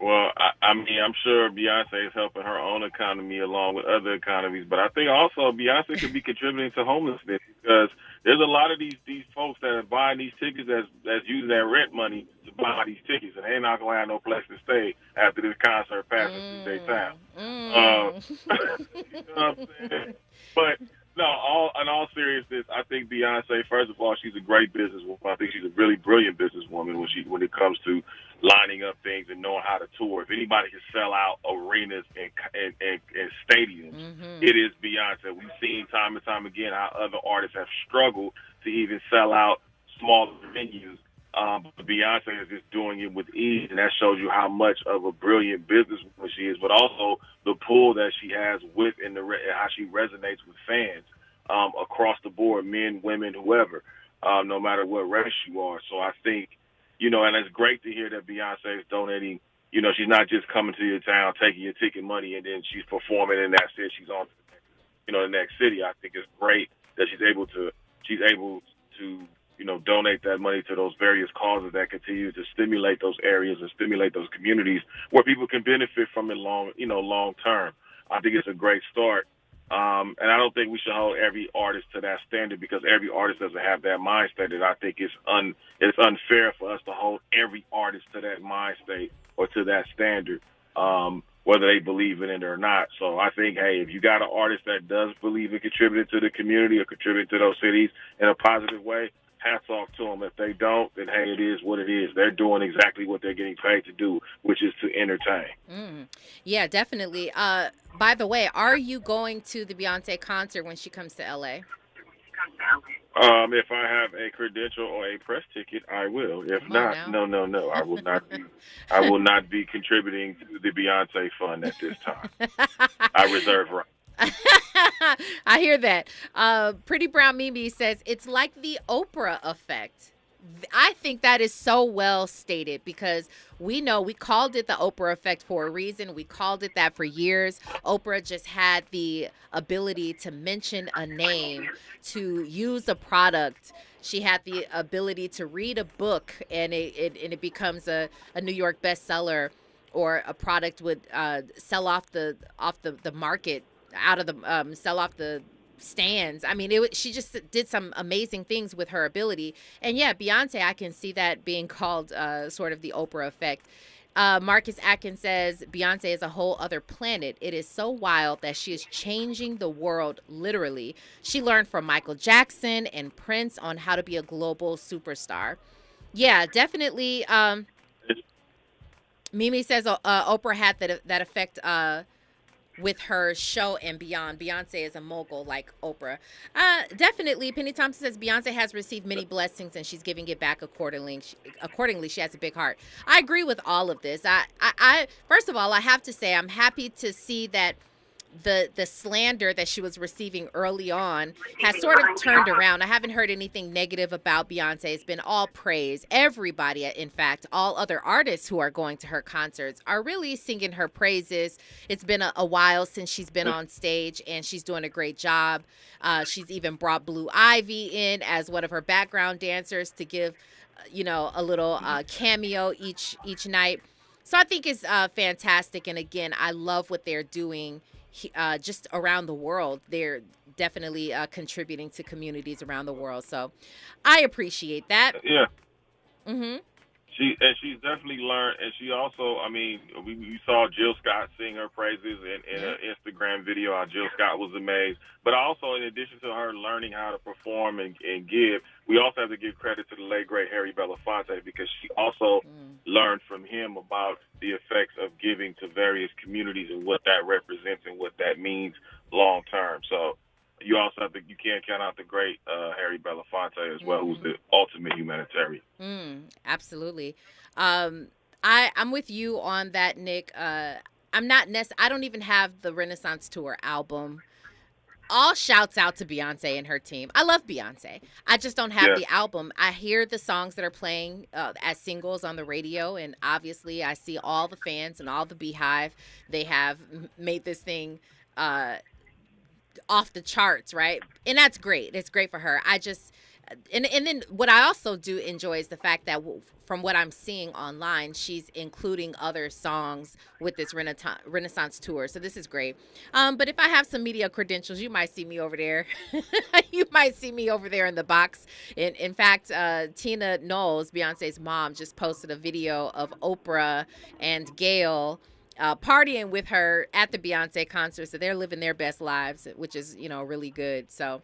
Well, I mean, I'm sure Beyonce is helping her own economy along with other economies, but I think also Beyonce could be contributing to homelessness because there's a lot of these folks that are buying these tickets that's using their rent money to buy these tickets, and they're not going to have no place to stay after this concert passes through their town. You know what I'm saying? But no, in all seriousness, I think Beyonce, first of all, she's a great businesswoman. I think she's a really brilliant businesswoman when it comes to lining up things and knowing how to tour. If anybody can sell out arenas and stadiums, it is Beyonce. We've seen time and time again how other artists have struggled to even sell out smaller venues. But Beyonce is just doing it with ease, and that shows you how much of a brilliant businesswoman she is, but also the pull that she has with and how she resonates with fans across the board, men, women, whoever, no matter what race you are. So I think, and it's great to hear that Beyonce is donating. She's not just coming to your town, taking your ticket money, and then she's performing, and that's it. She's on to the next city. I think it's great that she's able to donate that money to those various causes that continue to stimulate those areas and stimulate those communities where people can benefit from it long term. I think it's a great start. And I don't think we should hold every artist to that standard because every artist doesn't have that mind state. And I think it's unfair for us to hold every artist to that mind state or to that standard, whether they believe in it or not. So I think, hey, if you got an artist that does believe in contributing to the community or contributing to those cities in a positive way, hats off to them. If they don't, then hey, it is what it is. They're doing exactly what they're getting paid to do, which is to entertain. Yeah, definitely. By the way, are you going to the Beyonce concert when she comes to LA? If I have a credential or a press ticket, I will. If not, no. I will not be. I will not be contributing to the Beyonce fund at this time. I reserve right. I hear that. Pretty Brown Mimi says it's like the Oprah effect. I think that is so well stated because we know we called it the Oprah effect for a reason. We called it that for years. Oprah just had the ability to mention a name, to use a product. She had the ability to read a book and it becomes a New York bestseller, or a product would sell off the market, out of the sell off the stands. I mean, she just did some amazing things with her ability. And yeah, Beyonce, I can see that being called sort of the Oprah effect. Marcus Atkins says Beyonce is a whole other planet. It is so wild that she is changing the world, literally. She learned from Michael Jackson and Prince on how to be a global superstar. Yeah, definitely. Mimi says Oprah had that effect with her show and beyond. Beyonce is a mogul like Oprah. Definitely. Penny Thompson says Beyonce has received many blessings and she's giving it back accordingly. She has a big heart. I agree with all of this. I first of all, I have to say I'm happy to see that the slander that she was receiving early on has sort of turned around. I haven't heard anything negative about Beyonce. It's been all praise. Everybody, in fact, all other artists who are going to her concerts are really singing her praises. It's been a while since she's been on stage, and she's doing a great job. She's even brought Blue Ivy in as one of her background dancers to give, a little cameo each night. So I think it's fantastic. And again, I love what they're doing just around the world. They're definitely contributing to communities around the world. So I appreciate that. Yeah. Mm-hmm. She's definitely learned, and she also, we saw Jill Scott sing her praises in an Instagram video. How Jill Scott was amazed. But also, in addition to her learning how to perform and give, we also have to give credit to the late great Harry Belafonte, because she also learned from him about the effects of giving to various communities and what that represents and what that means long term. So you also have you can't count out the great Harry Belafonte as well, who's the ultimate humanitarian. Absolutely. I'm with you on that, Nick. I don't even have the Renaissance Tour album. All shouts out to Beyonce and her team. I love Beyonce. I just don't have the album. I hear the songs that are playing as singles on the radio, and obviously I see all the fans and all the Beehive. They have made this thing off the charts, right? And that's great. It's great for her. And then what I also do enjoy is the fact that from what I'm seeing online, she's including other songs with this Renaissance tour. So this is great. But if I have some media credentials, you might see me over there. You might see me over there in the box. In fact, Tina Knowles, Beyonce's mom, just posted a video of Oprah and Gayle partying with her at the Beyonce concert. So they're living their best lives, which is, really good. So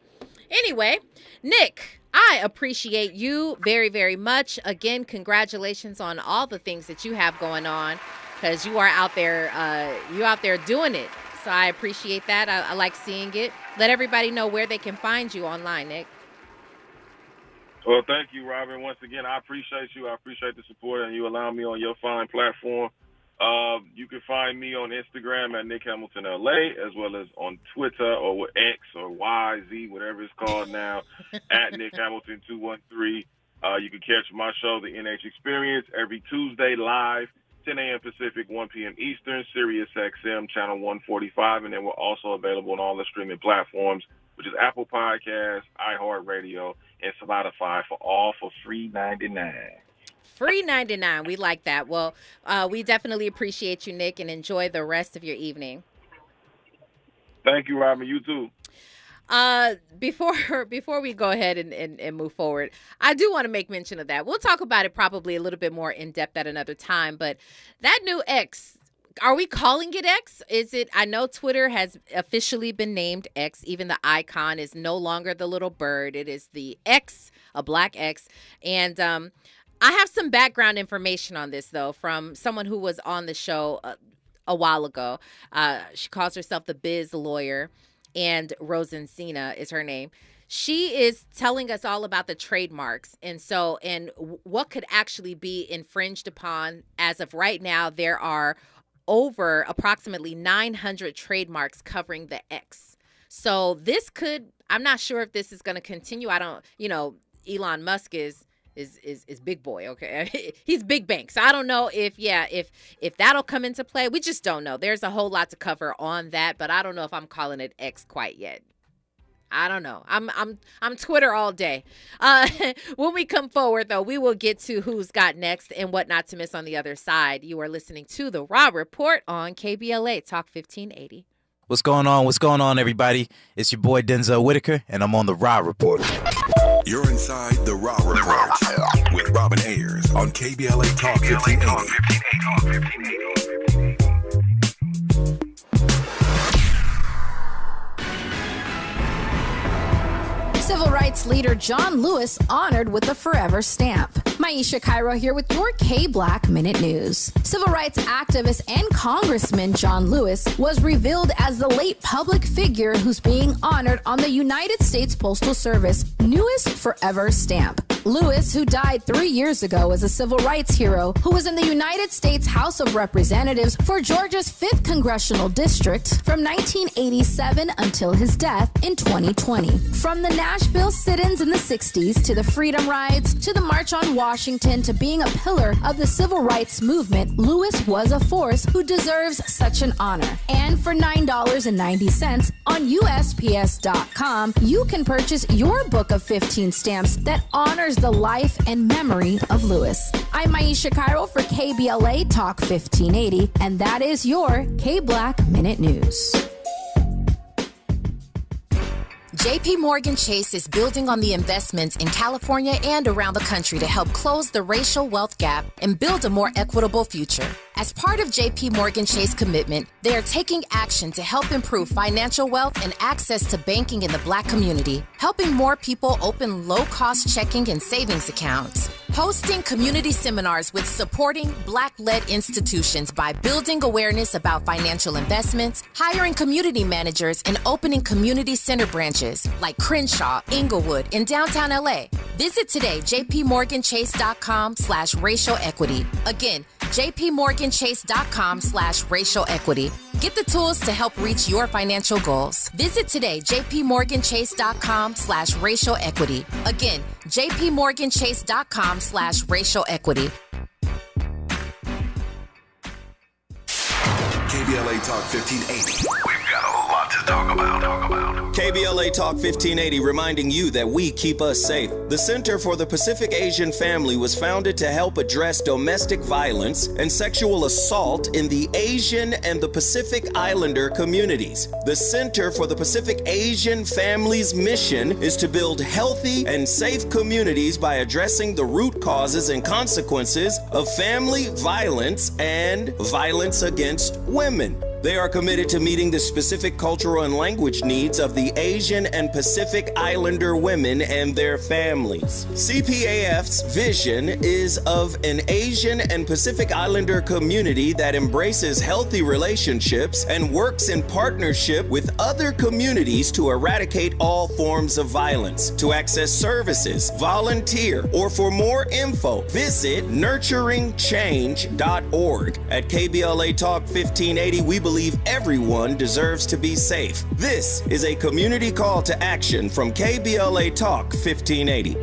anyway, Nick, I appreciate you very, very much. Again, congratulations on all the things that you have going on, because you are out there, doing it. So I appreciate that. I like seeing it. Let everybody know where they can find you online, Nick. Well, thank you, Robin. Once again, I appreciate you. I appreciate the support and you allowing me on your fine platform. You can find me on Instagram at Nick Hamilton LA, as well as on Twitter or X or YZ, whatever it's called now, at Nick Hamilton 213. You can catch my show, The NH Experience, every Tuesday live, 10 a.m. Pacific, 1 p.m. Eastern, Sirius XM, channel 145, and then we're also available on all the streaming platforms, which is Apple Podcasts, iHeartRadio, and Spotify for free $99. Free $99. We like that. Well, we definitely appreciate you, Nick, and enjoy the rest of your evening. Thank you, Robin. You too. Before we go ahead and move forward, I do want to make mention of that. We'll talk about it probably a little bit more in depth at another time. But that new X, are we calling it X? Is it? I know Twitter has officially been named X. Even the icon is no longer the little bird. It is the X, a black X, and I have some background information on this, though, from someone who was on the show a while ago. She calls herself the Biz Lawyer, and Rosencina is her name. She is telling us all about the trademarks and what could actually be infringed upon. As of right now, there are over approximately 900 trademarks covering the X. So this could, I'm not sure if this is going to continue. I don't, Elon Musk is big boy, okay? He's big bank. So I don't know if that'll come into play. We just don't know. There's a whole lot to cover on that, but I don't know if I'm calling it X quite yet. I don't know. I'm Twitter all day. When we come forward, though, we will get to who's got next and what not to miss on the other side. You are listening to The Raw Report on KBLA Talk 1580. What's going on? What's going on, everybody? It's your boy Denzel Whitaker, and I'm on The Raw Report. You're inside The Raw Report with Robin Ayers on KBLA Talk 1580. Civil rights leader John Lewis honored with the Forever Stamp. Maisha Cairo here with your K-Black Minute News. Civil rights activist and Congressman John Lewis was revealed as the late public figure who's being honored on the United States Postal Service newest Forever Stamp. Lewis, who died 3 years ago, is a civil rights hero who was in the United States House of Representatives for Georgia's 5th Congressional District from 1987 until his death in 2020. From the Nashville sit-ins in the 60s to the Freedom Rides to the March on Washington to being a pillar of the civil rights movement, Lewis was a force who deserves such an honor. And for $9.90 on USPS.com, you can purchase your book of 15 stamps that honors the life and memory of Lewis. I'm Maisha Cairo for KBLA Talk 1580, and that is your K-Black Minute News. JP Morgan Chase is building on the investments in California and around the country to help close the racial wealth gap and build a more equitable future. As part of JP Morgan Chase commitment, they are taking action to help improve financial wealth and access to banking in the Black community, helping more people open low-cost checking and savings accounts, hosting community seminars with supporting Black-led institutions by building awareness about financial investments, hiring community managers, and opening community center branches like Crenshaw, Inglewood, and downtown LA. Visit today, jpmorganchase.com/racial equity. Again, jpmorganchase.com/racial equity. Get the tools to help reach your financial goals. Visit today, jpmorganchase.com/racial equity. Again, jpmorganchase.com/racial equity. KBLA Talk 1580. We've got a lot to talk about. KBLA Talk 1580 reminding you that we keep us safe. The Center for the Pacific Asian Family was founded to help address domestic violence and sexual assault in the Asian and the Pacific Islander communities. The Center for the Pacific Asian Family's mission is to build healthy and safe communities by addressing the root causes and consequences of family violence and violence against women. They are committed to meeting the specific cultural and language needs of the Asian and Pacific Islander women and their families. CPAF's vision is of an Asian and Pacific Islander community that embraces healthy relationships and works in partnership with other communities to eradicate all forms of violence. To access services, volunteer, or for more info, visit nurturingchange.org. At KBLA Talk 1580, we believe everyone deserves to be safe. This is a community call to action from KBLA Talk 1580. Giving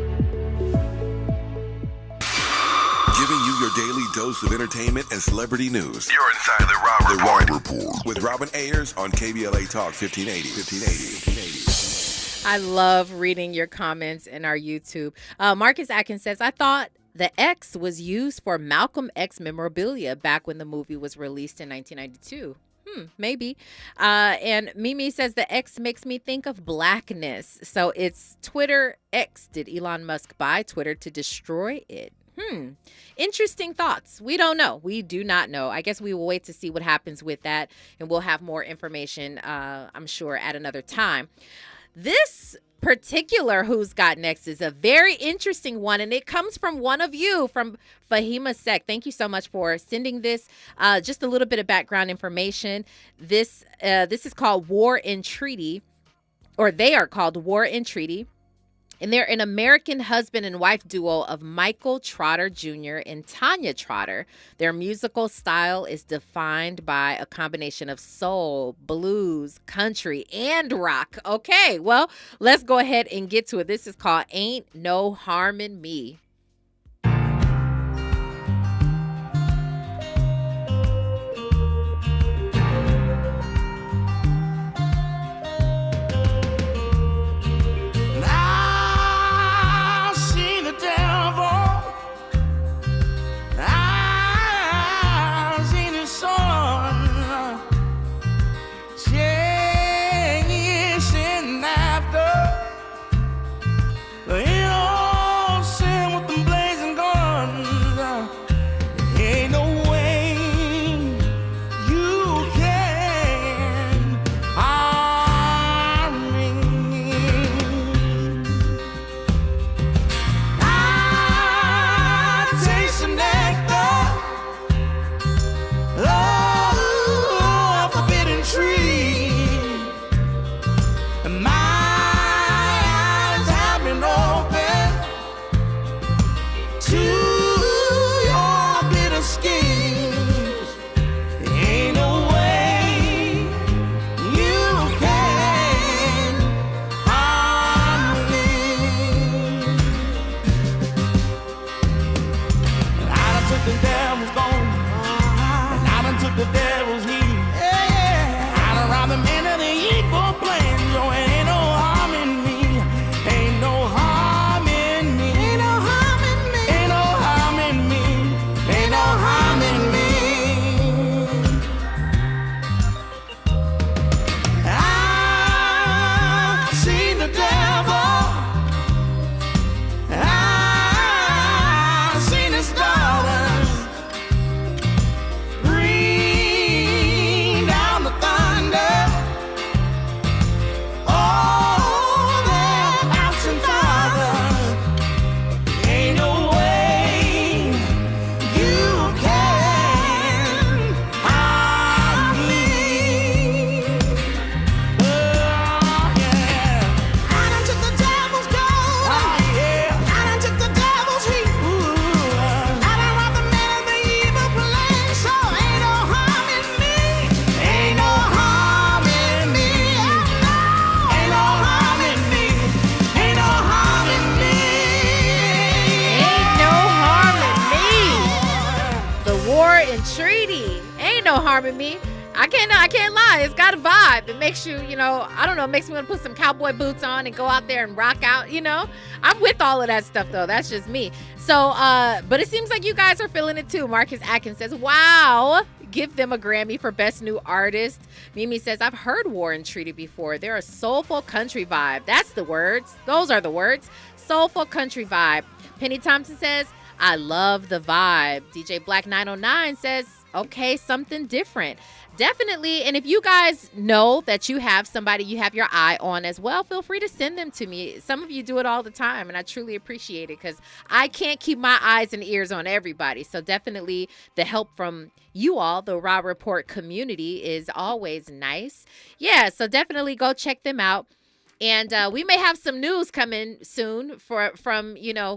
you your daily dose of entertainment and celebrity news. You're inside the Rob Report with Robin Ayers on KBLA Talk 1580. I love reading your comments in our YouTube. Marcus Atkins says, I thought the X was used for Malcolm X memorabilia back when the movie was released in 1992. Maybe. And Mimi says the X makes me think of blackness. So it's Twitter X. Did Elon Musk buy Twitter to destroy it? Interesting thoughts. We don't know. We do not know. I guess we will wait to see what happens with that. And we'll have more information, I'm sure, at another time. This particular Who's Got Next is a very interesting one, and it comes from one of you, from Fahima Sek. Thank you so much for sending this. Just a little bit of background information. This is called War and Treaty, or they are called War and Treaty. And they're an American husband and wife duo of Michael Trotter Jr. and Tanya Trotter. Their musical style is defined by a combination of soul, blues, country, and rock. Okay, well, let's go ahead and get to it. This is called Ain't No Harm in Me. Harm in Me. I can't lie. It's got a vibe. It makes you, I don't know, it makes me want to put some cowboy boots on and go out there and rock out, I'm with all of that stuff, though. That's just me. So, but it seems like you guys are feeling it, too. Marcus Atkins says, wow, give them a Grammy for Best New Artist. Mimi says, I've heard War and Treaty before. They're a soulful country vibe. That's the words. Those are the words. Soulful country vibe. Penny Thompson says, I love the vibe. DJ Black 909 says, okay, something different. Definitely. And if you guys know that you have somebody you have your eye on as well, feel free to send them to me. Some of you do it all the time, and I truly appreciate it because I can't keep my eyes and ears on everybody. So definitely the help from you all, the Raw Report community, is always nice. Yeah, so definitely go check them out. And we may have some news coming soon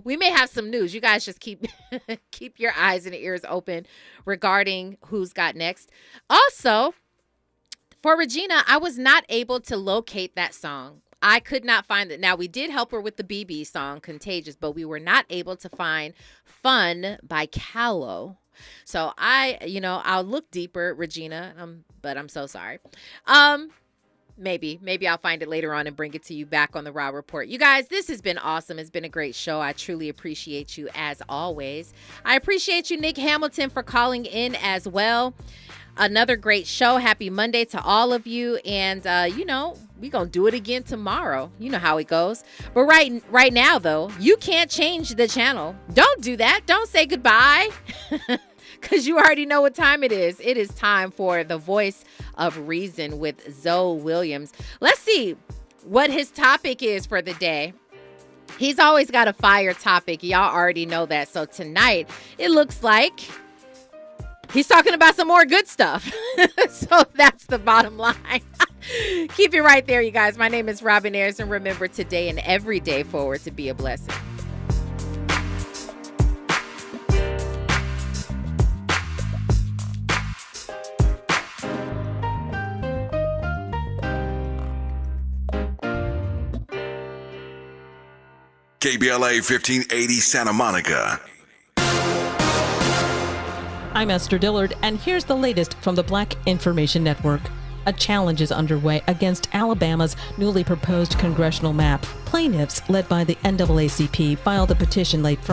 we may have some news. You guys just keep your eyes and ears open regarding who's got next. Also, for Regina, I was not able to locate that song. I could not find it. Now, we did help her with the BB song, Contagious, but we were not able to find Fun by Callow. So I'll look deeper, Regina, but I'm so sorry. Maybe I'll find it later on and bring it to you back on the Raw Report. You guys, this has been awesome. It's been a great show. I truly appreciate you as always. I appreciate you, Nick Hamilton, for calling in as well. Another great show. Happy Monday to all of you. And, we're going to do it again tomorrow. You know how it goes. But right now, though, you can't change the channel. Don't do that. Don't say goodbye. Because you already know what time it is. It is time for The Voice of Reason with Zoe Williams. Let's see what his topic is for the day. He's always got a fire topic. Y'all already know that. So tonight, it looks like he's talking about some more good stuff. So that's the bottom line. Keep it right there, you guys. My name is Robin Ayers, and remember, today and every day forward to be a blessing. KBLA 1580 Santa Monica. I'm Esther Dillard, and here's the latest from the Black Information Network. A challenge is underway against Alabama's newly proposed congressional map. Plaintiffs, led by the NAACP, filed a petition late Friday